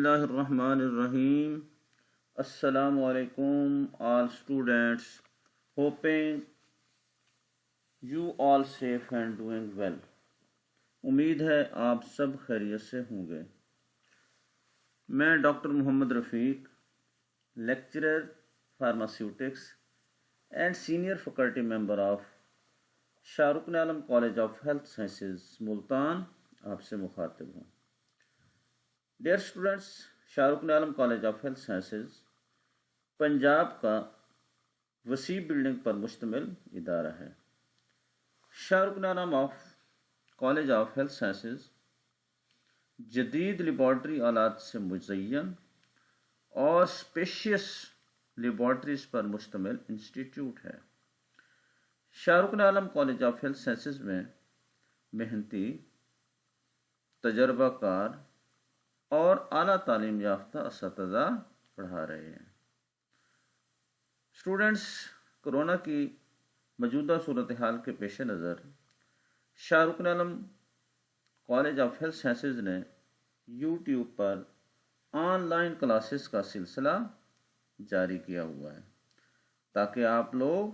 Bismillahirrahmanirrahim. Assalamu alaikum all students. Hoping you all safe and doing well. امید ہے آپ سب خیریت سے ہوں گے. میں doctor Muhammad Rafiq, lecturer pharmaceutics and senior faculty member of Shah Rukn Alam college of health sciences Multan آپ سے مخاطب ہوں. Dear students, Shah Rukn Alam college of health sciences Punjab کا وسیع بلڈنگ پر مشتمل ادارہ ہے. Shah Rukn Alam college of health sciences جدید لیبارٹری آلات سے مزین اور اسپیشیس لیبارٹریز پر مشتمل انسٹیٹیوٹ ہے. Shah Rukn Alam college of health sciences میں محنتی, تجربہ کار اور اعلیٰ تعلیم یافتہ اساتذہ پڑھا رہے ہیں. اسٹوڈنٹس, کرونا کی موجودہ صورتحال کے پیش نظر شاہ Rukn Alam college of health sciences نے YouTube per on line classes کا سلسلہ جاری کیا ہوا ہے تاکہ آپ لوگ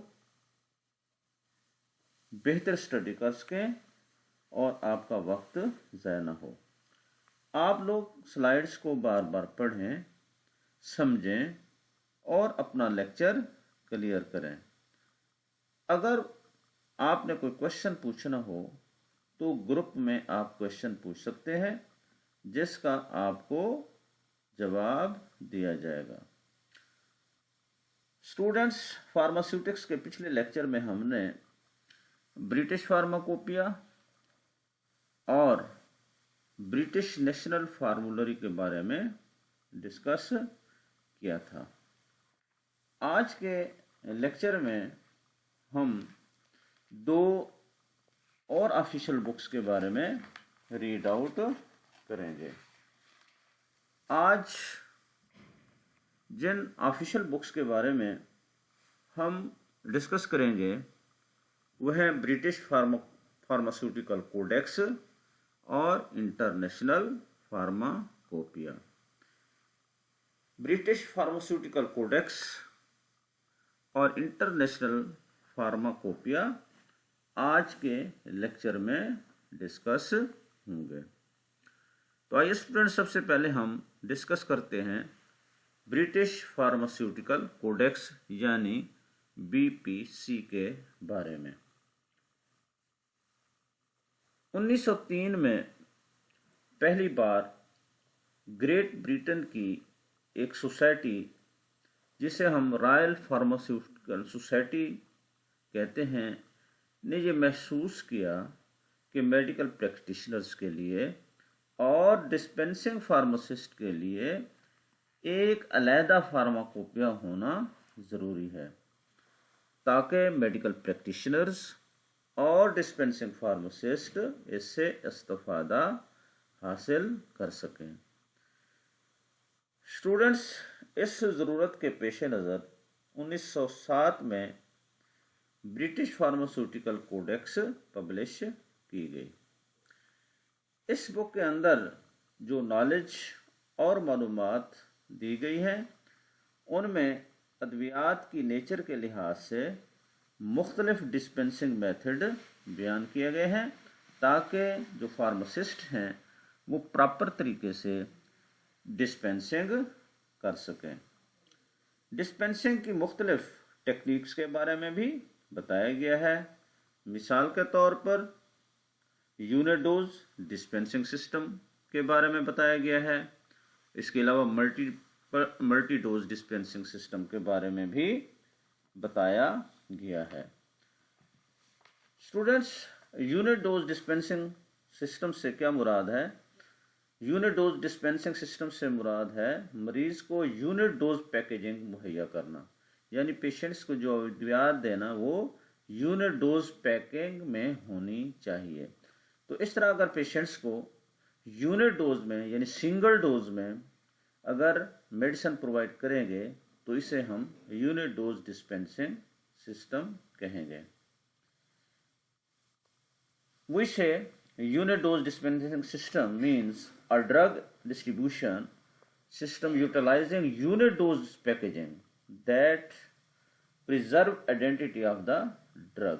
بہتر اسٹڈی کر سکیں اور آپ کا وقت ضائع نہ ہو. آپ لوگ سلائیڈز کو بار بار پڑھیں, سمجھیں اور اپنا لیکچر کلیئر کریں. اگر آپ نے کوئی کوشچن پوچھنا ہو تو گروپ میں آپ کوشچن پوچھ سکتے ہیں جس کا آپ کو جواب دیا جائے گا. اسٹوڈنٹس, فارماسیوٹکس کے پچھلے لیکچر میں ہم نے برٹش فارماکوپیا اور برٹش نیشنل فارمولری کے بارے میں ڈسکس کیا تھا. آج کے لیکچر میں ہم دو اور آفیشیل بکس کے بارے میں ریڈ آؤٹ کریں گے. آج جن آفیشیل بکس کے بارے میں ہم ڈسکس کریں گے وہ ہیں برٹش فارماسیوٹیکل کوڈیکس اور international pharmacopoeia. British pharmaceutical codex اور انٹرنیشنل فارماکوپیا آج کے لیکچر میں ڈسکس ہوں گے. تو آئیے اسٹوڈنٹ, سب سے پہلے ہم ڈسکس کرتے ہیں برٹش فارماسیوٹیکل کوڈیکس یعنی BPC کے بارے میں. 1903 میں پہلی بار گریٹ بریٹن کی ایک سوسائٹی جسے ہم رائل فارماسیوٹیکل سوسائٹی کہتے ہیں نے یہ محسوس کیا کہ میڈیکل پریکٹیشنرز کے لیے اور ڈسپینسنگ فارماسسٹ کے لیے ایک علیحدہ فارماکوپیا ہونا ضروری ہے تاکہ میڈیکل پریکٹیشنرز اور ڈسپینسنگ فارماسسٹ اس سے استفادہ حاصل کر سکیں. اسٹوڈنٹس, اس ضرورت کے پیش نظر 1907 میں برٹش فارماسیوٹیکل کوڈیکس پبلش کی گئی. اس بک کے اندر جو نالج اور معلومات دی گئی ہیں ان میں ادویات کی نیچر کے لحاظ سے مختلف ڈسپینسنگ میتھڈ بیان کیے گئے ہیں تاکہ جو فارماسسٹ ہیں وہ پراپر طریقے سے ڈسپینسنگ کر سکیں. ڈسپینسنگ کی مختلف ٹیکنیکس کے بارے میں بھی بتایا گیا ہے. مثال کے طور پر یونیڈوز ڈسپینسنگ سسٹم کے بارے میں بتایا گیا ہے. اس کے علاوہ ملٹی ڈوز ڈسپینسنگ سسٹم کے بارے میں بھی بتایا گیا ہے. Students, unit dose dispensing system سے کیا مراد ہے؟ یونٹ ڈوز ڈسپینسنگ سسٹم سے مراد ہے مریض کو یونٹ ڈوز پیکیجنگ مہیا کرنا, یعنی پیشنٹس کو جو ادویات دینا وہ یونٹ ڈوز پیکنگ میں ہونی چاہیے. تو اس طرح اگر پیشنٹس کو یونٹ ڈوز میں یعنی سنگل ڈوز میں اگر میڈیسن پرووائڈ کریں گے تو اسے ہم یونٹ ڈوز ڈسپینسنگ سسٹم کہیں گے. We say unit dose dispensing system means a drug distribution system utilizing unit dose packaging that preserve identity of the drug.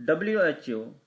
WHO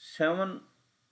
7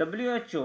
WHO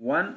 1.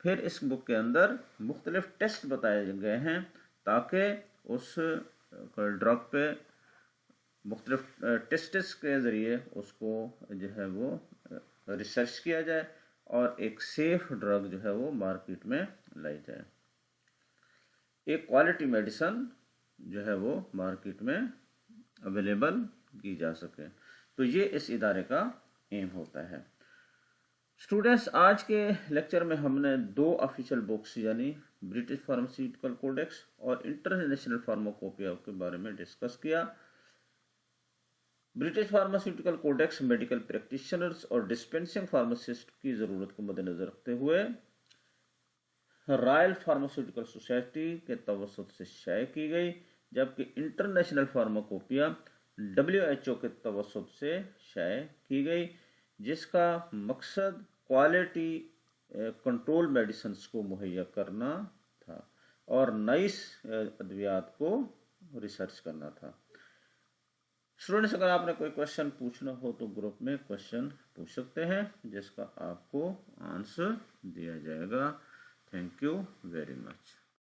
پھر اس بک کے اندر مختلف ٹیسٹ بتائے گئے ہیں تاکہ اس ڈرگ پہ مختلف ٹیسٹس کے ذریعے اس کو جو ہے وہ ریسرچ کیا جائے اور ایک سیف ڈرگ جو ہے وہ مارکیٹ میں لائی جائے، ایک کوالٹی میڈیسن جو ہے وہ مارکیٹ میں اویلیبل کی جا سکے۔ تو یہ اس ادارے کا ایم ہوتا ہے۔ اسٹوڈینٹس، آج کے لیکچر میں ہم نے 2 آفیشیل بکس یعنی برٹش فارماسیوٹیکل کوڈیکس اور انٹرنیشنل فارماکوپیا کے بارے میں ڈسکس کیا۔ British pharmaceutical codex medical practitioners اور ڈسپینسنگ فارماسسٹ کی ضرورت کو مد نظر رکھتے ہوئے رائل فارماسیوٹیکل سوسائٹی کے توسط سے شائع کی گئی، جبکہ انٹرنیشنل فارماکوپیا WHO کے توسط سے شائع کی گئی، جس کا مقصد کوالٹی کنٹرول میڈیسنز کو مہیا کرنا تھا اور نئی ادویات کو ریسرچ کرنا تھا۔ اسٹوڈنٹس، اگر آپ نے کوئی کوشچن پوچھنا ہو تو گروپ میں کوشچن پوچھ سکتے ہیں جس کا آپ کو آنسر دیا جائے گا۔ Thank you very much.